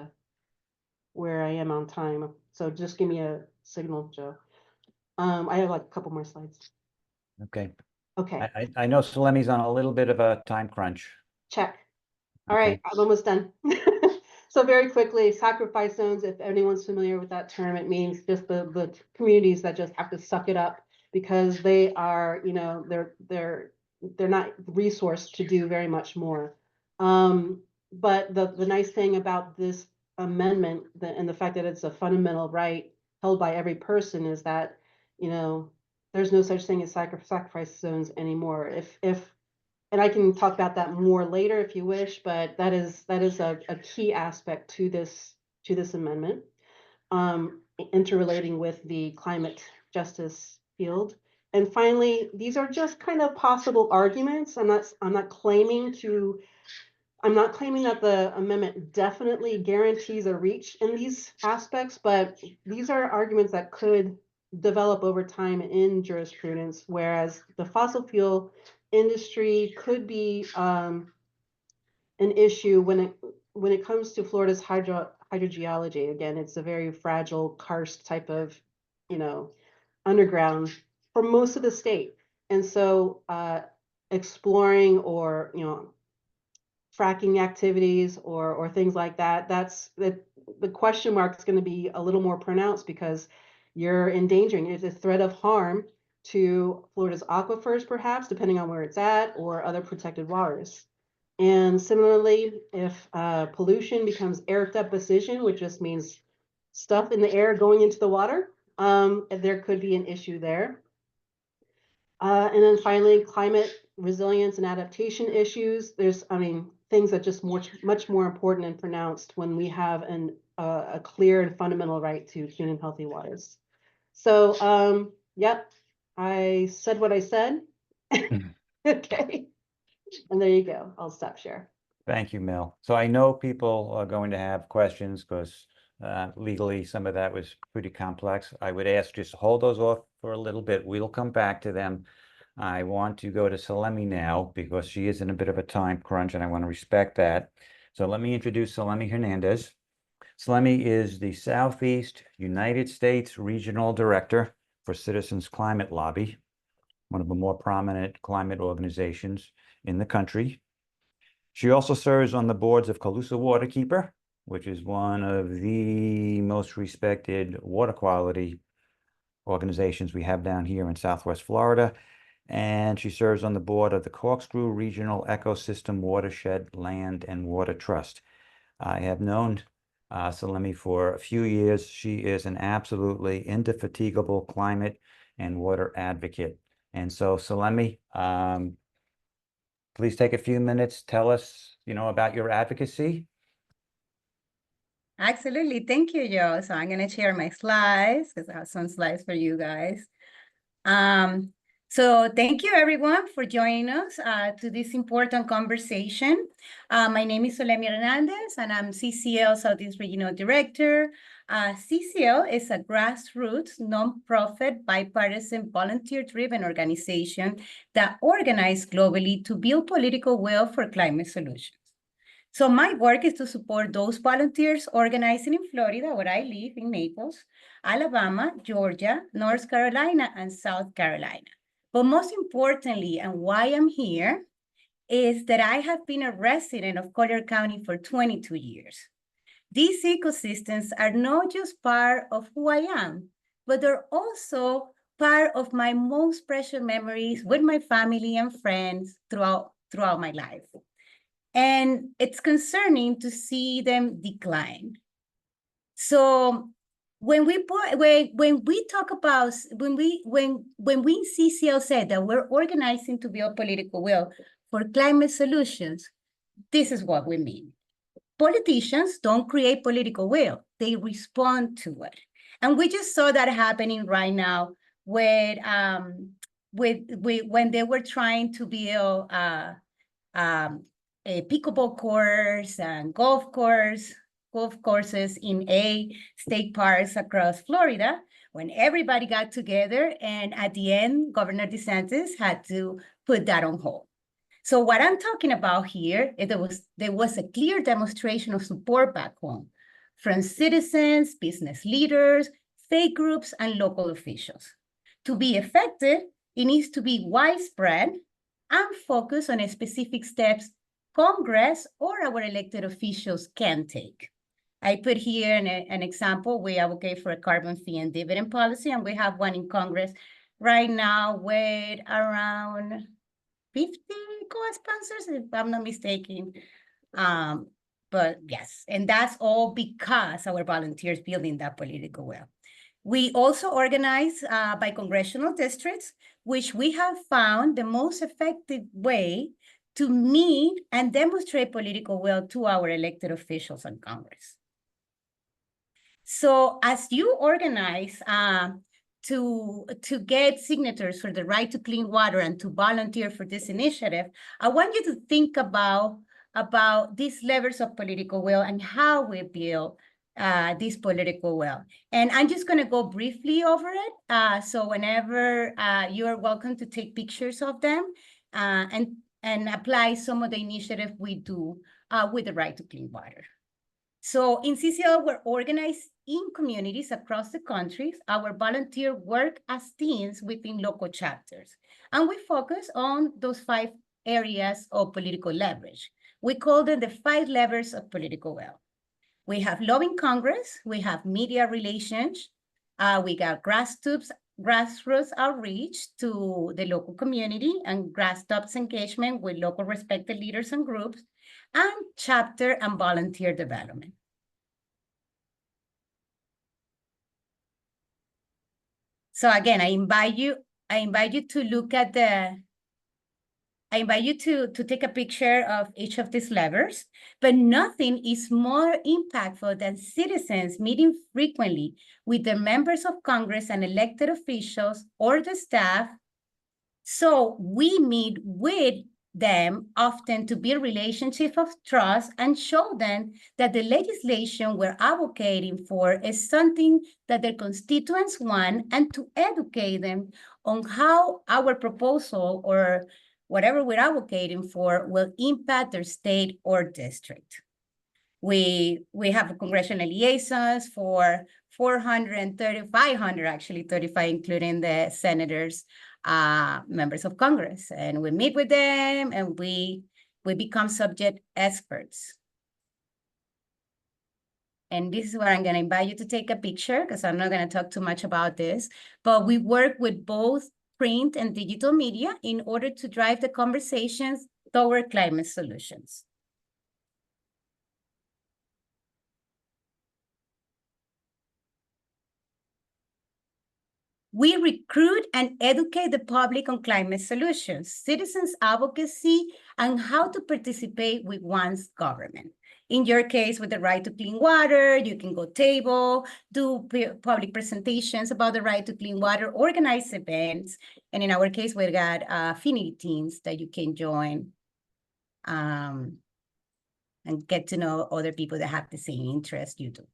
where I am on time. So just give me a signal, Joe. I have like a couple more slides. Okay. Okay, I know Solemi's on a little bit of a time crunch. check. All right, I'm almost done. So very quickly, sacrifice zones, if anyone's familiar with that term, it means just the communities that just have to suck it up because they are, they're not resourced to do very much more. But the nice thing about this amendment and the fact that it's a fundamental right held by every person is that, there's no such thing as sacrifice zones anymore. And I can talk about that more later if you wish, but that is a key aspect to this amendment, interrelating with the climate justice field. And finally, these are just kind of possible arguments. I'm not claiming that the amendment definitely guarantees a reach in these aspects, but these are arguments that could develop over time in jurisprudence, whereas the fossil fuel industry could be an issue when it comes to Florida's hydrogeology. Again, it's a very fragile karst type of, underground for most of the state. And so exploring or, fracking activities or things like that, the question mark is going to be a little more pronounced because you're endangering, it's a threat of harm to Florida's aquifers, perhaps, depending on where it's at, or other protected waters. And similarly, if pollution becomes air deposition, which just means stuff in the air going into the water, there could be an issue there. And then finally, climate resilience and adaptation issues. There's, things that just much more important and pronounced when we have a clear and fundamental right to clean and healthy waters. So, yep, I said what I said. Okay. And there you go. I'll stop share. Thank you, Mel. So I know people are going to have questions because legally some of that was pretty complex. I would ask just hold those off for a little bit. We'll come back to them. I want to go to Solemi now because she is in a bit of a time crunch and I want to respect that. So let me introduce Solemi Hernandez. Solemi is the Southeast United States Regional Director for Citizens Climate Lobby, one of the more prominent climate organizations in the country. She also serves on the boards of Colusa Waterkeeper, which is one of the most respected water quality organizations we have down here in Southwest Florida. And she serves on the board of the Corkscrew Regional Ecosystem Watershed Land and Water Trust. I have known Solemi for a few years. She is an absolutely indefatigable climate and water advocate. And so, Solemi, please take a few minutes. Tell us, about your advocacy. Absolutely. Thank you, Joe. So I'm going to share my slides because I have some slides for you guys. So thank you, everyone, for joining us to this important conversation. My name is Solemi Hernandez, and I'm CCL Southeast Regional Director. CCL is a grassroots, nonprofit, bipartisan, volunteer-driven organization that organizes globally to build political will for climate solutions. So my work is to support those volunteers organizing in Florida, where I live, in Naples, Alabama, Georgia, North Carolina, and South Carolina. But most importantly, and why I'm here, is that I have been a resident of Collier County for 22 years. These ecosystems are not just part of who I am, but they're also part of my most precious memories with my family and friends throughout my life. And it's concerning to see them decline. So when we talk about, when we in CCL said that we're organizing to build political will for climate solutions, this is what we mean. Politicians don't create political will, they respond to it. And we just saw that happening right now with when they were trying to build a pickleball course and golf courses in state parks across Florida, when everybody got together, and at the end, Governor DeSantis had to put that on hold. So what I'm talking about here is there was a clear demonstration of support back home from citizens, business leaders, faith groups, and local officials. To be effective, it needs to be widespread and focus on specific steps Congress or our elected officials can take. I put here an example. We advocate for a carbon fee and dividend policy, and we have one in Congress right now with around 50 co-sponsors, if I'm not mistaken. But yes, and that's all because our volunteers building that political will. We also organize by congressional districts, which we have found the most effective way to meet and demonstrate political will to our elected officials in Congress. So as you organize to get signatures for the right to clean water and to volunteer for this initiative, I want you to think about these levers of political will and how we build this political will. And I'm just going to go briefly over it. So whenever you are welcome to take pictures of them and apply some of the initiatives we do with the right to clean water. So in CCL, we're organized in communities across the country. Our volunteers work as teams within local chapters. And we focus on those 5 areas of political leverage. We call them the 5 levers of political will. We have lobbying Congress, we have media relations, we got grassroots outreach to the local community and grassroots engagement with local respected leaders and groups, and chapter and volunteer development. So again, I invite you to look at I invite you to take a picture of each of these levers, but nothing is more impactful than citizens meeting frequently with the members of Congress and elected officials or the staff. So we meet with them often to build relationships of trust and show them that the legislation we're advocating for is something that their constituents want, and to educate them on how our proposal or whatever we're advocating for will impact their state or district. We have congressional liaisons for 500 actually, 35, including the senators, members of Congress. And we meet with them and we become subject experts. And this is where I'm going to invite you to take a picture, because I'm not going to talk too much about this, but we work with both print and digital media in order to drive the conversations toward climate solutions. We recruit and educate the public on climate solutions, citizens advocacy, and how to participate with one's government. In your case, with the right to clean water, you can go table, do public presentations about the right to clean water, organize events. And in our case, we've got affinity teams that you can join and get to know other people that have the same interest you do.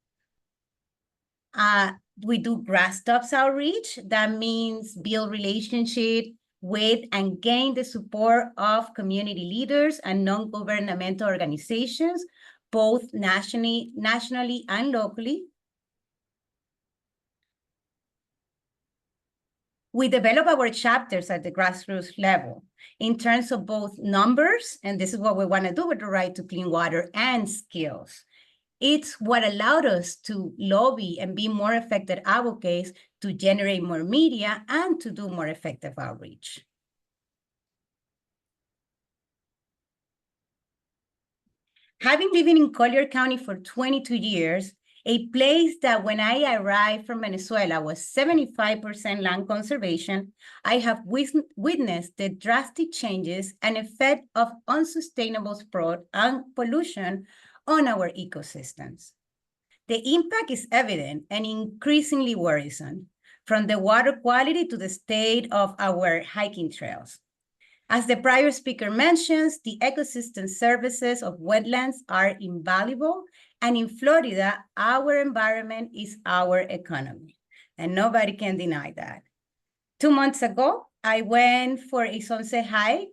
We do grassroots outreach. That means build relationship with and gain the support of community leaders and non-governmental organizations, both nationally and locally. We develop our chapters at the grassroots level in terms of both numbers, and this is what we want to do with the right to clean water, and skills. It's what allowed us to lobby and be more effective advocates, to generate more media, and to do more effective outreach. Having lived in Collier County for 22 years, a place that when I arrived from Venezuela was 75% land conservation, I have witnessed the drastic changes and effect of unsustainable sport and pollution on our ecosystems. The impact is evident and increasingly worrisome, from the water quality to the state of our hiking trails. As the prior speaker mentions, the ecosystem services of wetlands are invaluable, and in Florida, our environment is our economy, and nobody can deny that. 2 months ago, I went for a sunset hike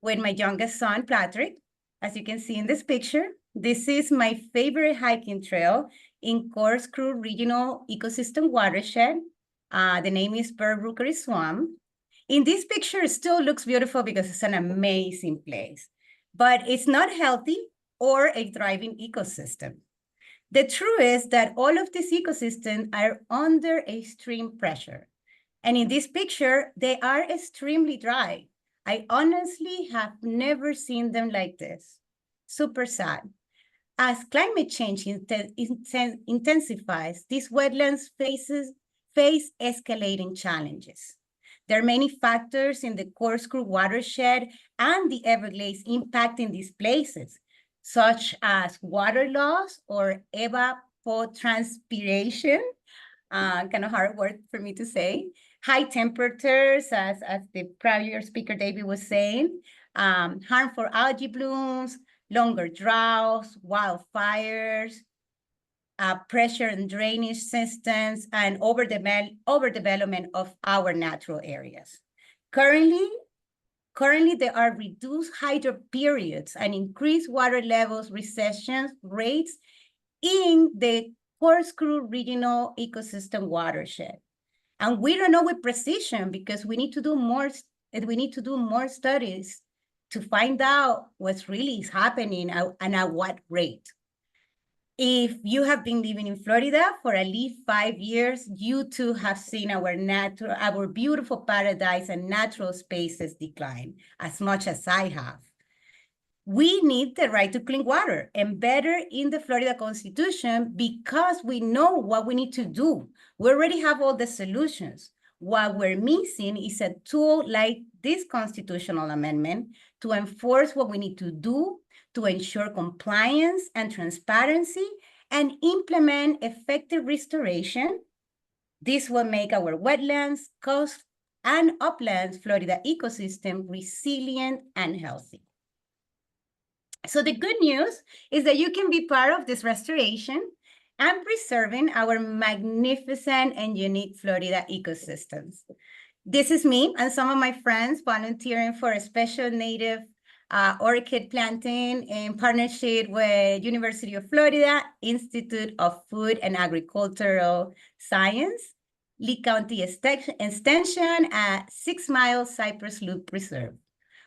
with my youngest son, Patrick. As you can see in this picture, this is my favorite hiking trail in Corkscrew Regional Ecosystem Watershed. The name is Bird Rookery Swamp. In this picture, it still looks beautiful because it's an amazing place, but it's not healthy or a thriving ecosystem. The truth is that all of these ecosystems are under extreme pressure. And in this picture, they are extremely dry. I honestly have never seen them like this. Super sad. As climate change intensifies, these wetlands face escalating challenges. There are many factors in the Corkscrew watershed and the Everglades impacting these places, such as water loss or evapotranspiration, kind of hard word for me to say, high temperatures, as the prior speaker David was saying, harmful algae blooms, longer droughts, wildfires, pressure and drainage systems, and overdevelopment of our natural areas. Currently, there are reduced hydro periods and increased water levels recession rates in the Corkscrew Regional Ecosystem Watershed. And we don't know with precision because we need to do more studies to find out what's really happening and at what rate. If you have been living in Florida for at least 5 years, you too have seen our beautiful paradise and natural spaces decline as much as I have. We need the right to clean water embedded in the Florida Constitution because we know what we need to do. We already have all the solutions. What we're missing is a tool like this constitutional amendment to enforce what we need to do to ensure compliance and transparency and implement effective restoration. This will make our wetlands, coast, and uplands Florida ecosystem resilient and healthy. So the good news is that you can be part of this restoration and preserving our magnificent and unique Florida ecosystems. This is me and some of my friends volunteering for a special native orchid planting in partnership with University of Florida, Institute of Food and Agricultural Science, Lee County Extension at 6 Mile Cypress Loop Preserve.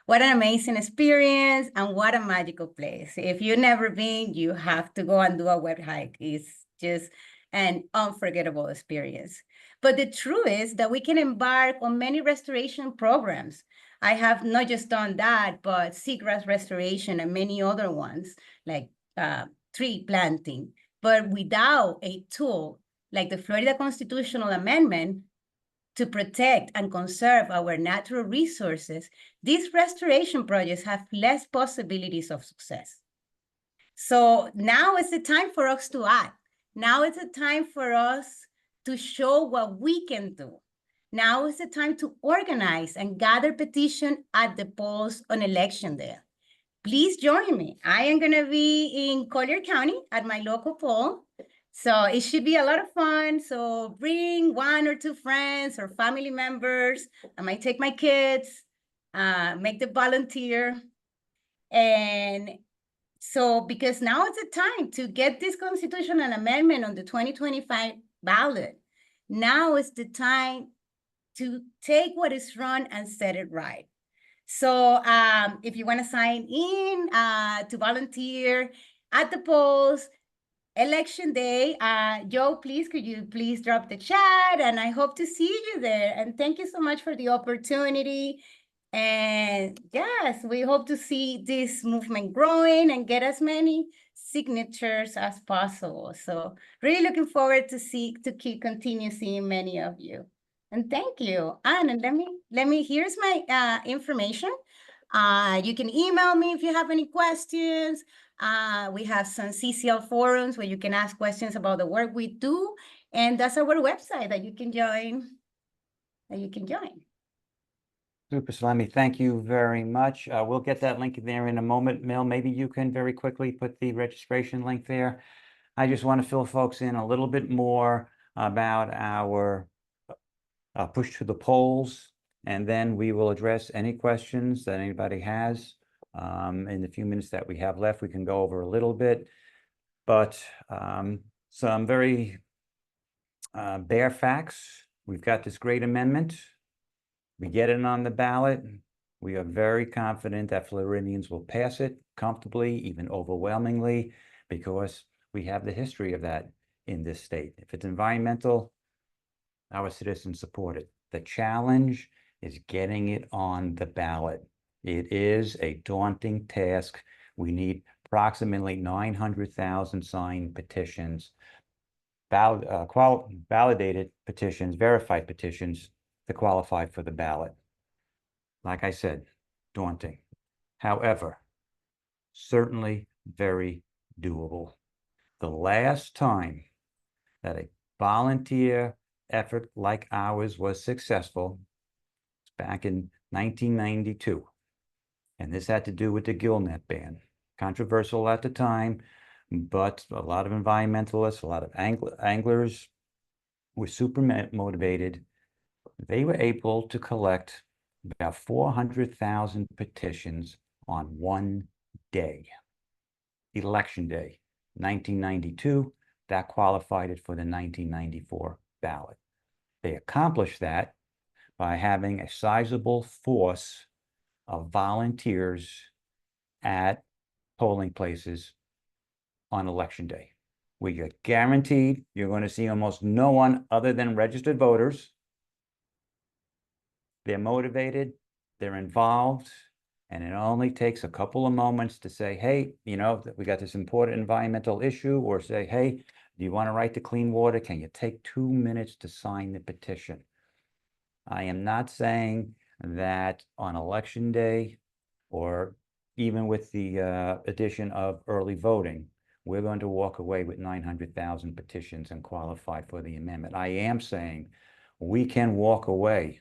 What an amazing experience and what a magical place. If you've never been, you have to go and do a web hike. It's just an unforgettable experience. But the truth is that we can embark on many restoration programs. I have not just done that, but seagrass restoration and many other ones like tree planting. But without a tool like the Florida Constitutional Amendment to protect and conserve our natural resources, these restoration projects have less possibilities of success. So now is the time for us to act. Now is the time for us to show what we can do. Now is the time to organize and gather petition at the polls on election day. Please join me. I am going to be in Collier County at my local poll. So it should be a lot of fun. So bring 1 or 2 friends or family members. I might take my kids, make the volunteer. And so because now is the time to get this constitutional amendment on the 2025 ballot. Now is the time to take what is wrong and set it right. So if you want to sign in to volunteer at the polls, election day, Joe, please, could you please drop the chat? And I hope to see you there. And thank you so much for the opportunity. And yes, we hope to see this movement growing and get as many signatures as possible. So really looking forward to continue seeing many of you. And thank you. And let me, here's my information. You can email me if you have any questions. We have some CCL forums where you can ask questions about the work we do. And that's our website that you can join. Super, Solemi, thank you very much. We'll get that link there in a moment. Mel, maybe you can very quickly put the registration link there. I just want to fill folks in a little bit more about our push to the polls, and then we will address any questions that anybody has. In the few minutes that we have left, we can go over a little bit, but some very bare facts. We've got this great amendment. We get it on the ballot. We are very confident that Floridians will pass it comfortably, even overwhelmingly, because we have the history of that in this state. If it's environmental, our citizens support it. The challenge is getting it on the ballot. It is a daunting task. We need approximately 900,000 signed petitions, validated petitions, verified petitions to qualify for the ballot. Like I said, daunting. However, certainly very doable. The last time that a volunteer effort like ours was successful was back in 1992. And this had to do with the gillnet ban. Controversial at the time, but a lot of environmentalists, a lot of anglers were super motivated. They were able to collect about 400,000 petitions on one day. Election day, 1992, that qualified it for the 1994 ballot. They accomplished that by having a sizable force of volunteers at polling places on election day. We are guaranteed you're going to see almost no one other than registered voters. They're motivated, they're involved, and it only takes a couple of moments to say, hey, you know, we got this important environmental issue, or say, hey, do you want a right to clean water? Can you take 2 minutes to sign the petition? I am not saying that on election day, or even with the addition of early voting, we're going to walk away with 900,000 petitions and qualify for the amendment. I am saying we can walk away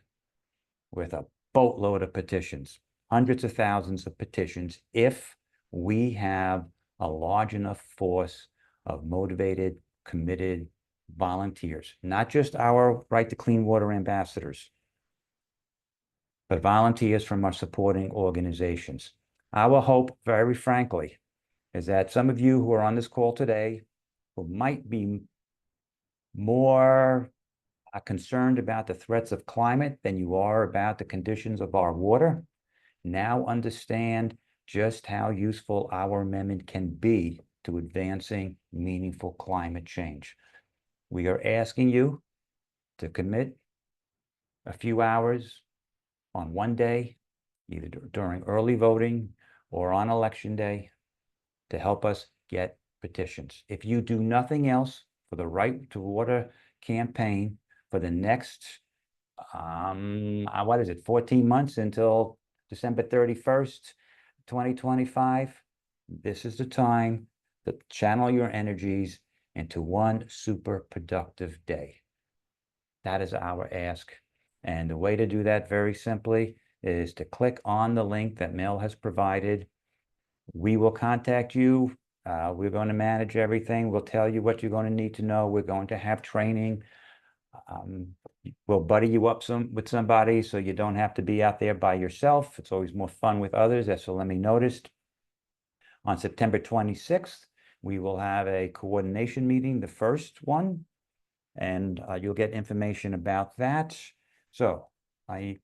with a boatload of petitions, hundreds of thousands of petitions, if we have a large enough force of motivated, committed volunteers, not just our Right to Clean Water ambassadors, but volunteers from our supporting organizations. Our hope, very frankly, is that some of you who are on this call today, who might be more concerned about the threats of climate than you are about the conditions of our water, now understand just how useful our amendment can be to advancing meaningful climate change. We are asking you to commit a few hours on one day, either during early voting or on election day, to help us get petitions. If you do nothing else for the Right to Water campaign for the next, 14 months until December 31st, 2025, this is the time to channel your energies into one super productive day. That is our ask. And the way to do that very simply is to click on the link that Mel has provided. We will contact you. We're going to manage everything. We'll tell you what you're going to need to know. We're going to have training. We'll buddy you up with somebody so you don't have to be out there by yourself. It's always more fun with others, as Solemi noticed. On September 26th, we will have a coordination meeting, the first one, and you'll get information about that. So I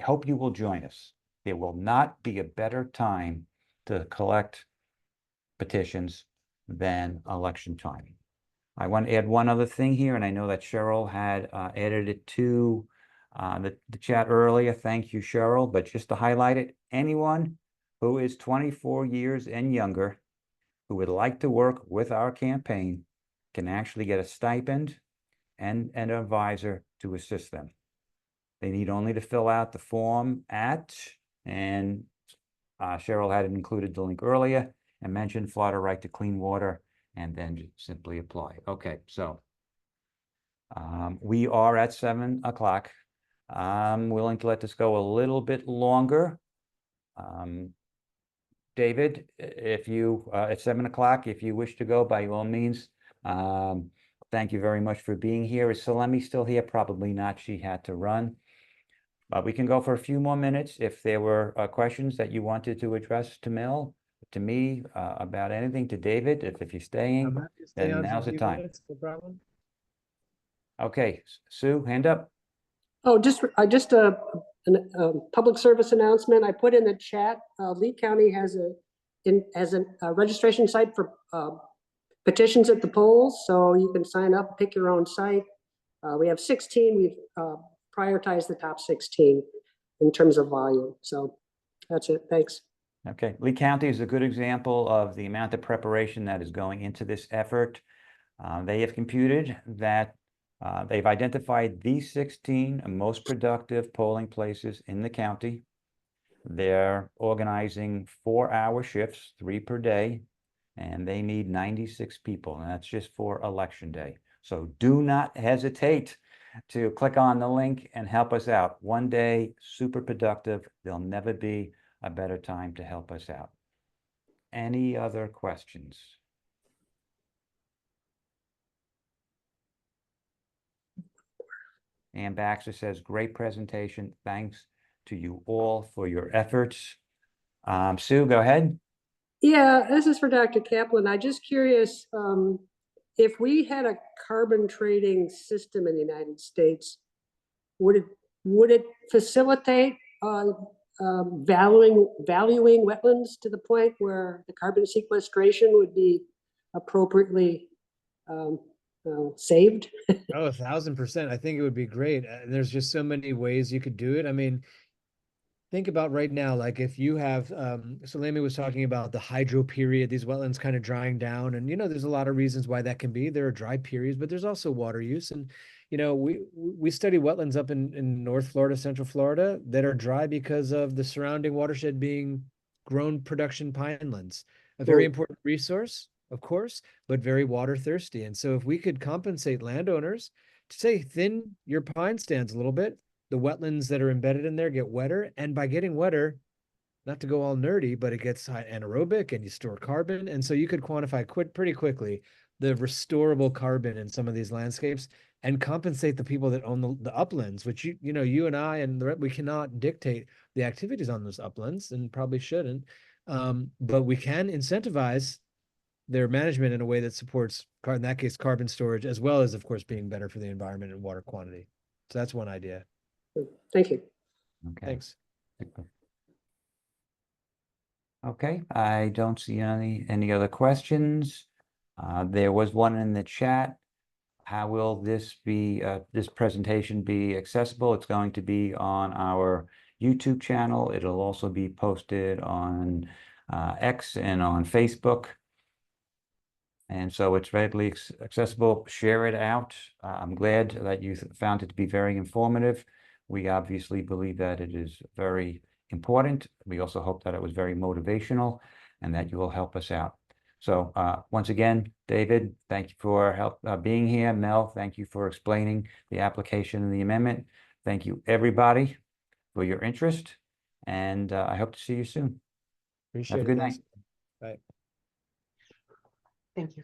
hope you will join us. There will not be a better time to collect petitions than election time. I want to add one other thing here, and I know that Cheryl had added it to the chat earlier. Thank you, Cheryl. But just to highlight it, anyone who is 24 years and younger who would like to work with our campaign can actually get a stipend and an advisor to assist them. They need only to fill out the form and Cheryl had included the link earlier and mentioned Florida Right to Clean Water, and then simply apply. Okay, so we are at 7 o'clock. I'm willing to let this go a little bit longer. David, if you, at 7 o'clock, if you wish to go, by all means. Thank you very much for being here. Is Solemi still here? Probably not. She had to run. We can go for a few more minutes if there were questions that you wanted to address to Mel, to me, about anything, to David. If you're staying, then now's the time. No problem. Okay, Sue, hand up. Oh, just a public service announcement. I put in the chat, Lee County has a registration site for petitions at the polls, so you can sign up, pick your own site. We have 16. We've prioritized the top 16 in terms of volume. So that's it. Thanks. Okay, Lee County is a good example of the amount of preparation that is going into this effort. They have computed that they've identified the 16 most productive polling places in the county. They're organizing 4-hour shifts, 3 per day, and they need 96 people, and that's just for election day. So do not hesitate to click on the link and help us out. One day, super productive. There'll never be a better time to help us out. any other questions? Ann Baxter says, great presentation. Thanks to you all for your efforts. Sue, go ahead. Yeah, this is for Dr. Kaplan. I'm just curious, if we had a carbon trading system in the United States, would it facilitate valuing wetlands to the point where the carbon sequestration would be appropriately saved? Oh, 1,000%. I think it would be great. There's just so many ways you could do it. I mean, think about right now, like if you have, Solemi was talking about the hydro period, these wetlands kind of drying down. And, there's a lot of reasons why that can be. There are dry periods, but there's also water use. And, we study wetlands up in North Florida, Central Florida that are dry because of the surrounding watershed being grown production pinelands, a very important resource, of course, but very water thirsty. And so if we could compensate landowners to say, thin your pine stands a little bit, the wetlands that are embedded in there get wetter. And by getting wetter, not to go all nerdy, but it gets anaerobic and you store carbon. And so you could quantify pretty quickly the restorable carbon in some of these landscapes and compensate the people that own the uplands, which you and I and we cannot dictate the activities on those uplands and probably shouldn't. But we can incentivize their management in a way that supports, in that case, carbon storage, as well as, of course, being better for the environment and water quantity. So that's one idea. Thank you. Okay. Thanks. Okay, I don't see any other questions. There was one in the chat. How will this presentation be accessible? It's going to be on our YouTube channel. It'll also be posted on X and on Facebook. And so it's readily accessible. Share it out. I'm glad that you found it to be very informative. We obviously believe that it is very important. We also hope that it was very motivational and that you will help us out. So once again, David, thank you for being here. Mel, thank you for explaining the application and the amendment. Thank you, everybody, for your interest. And I hope to see you soon. Appreciate Have a good it. night. Bye. Thank you.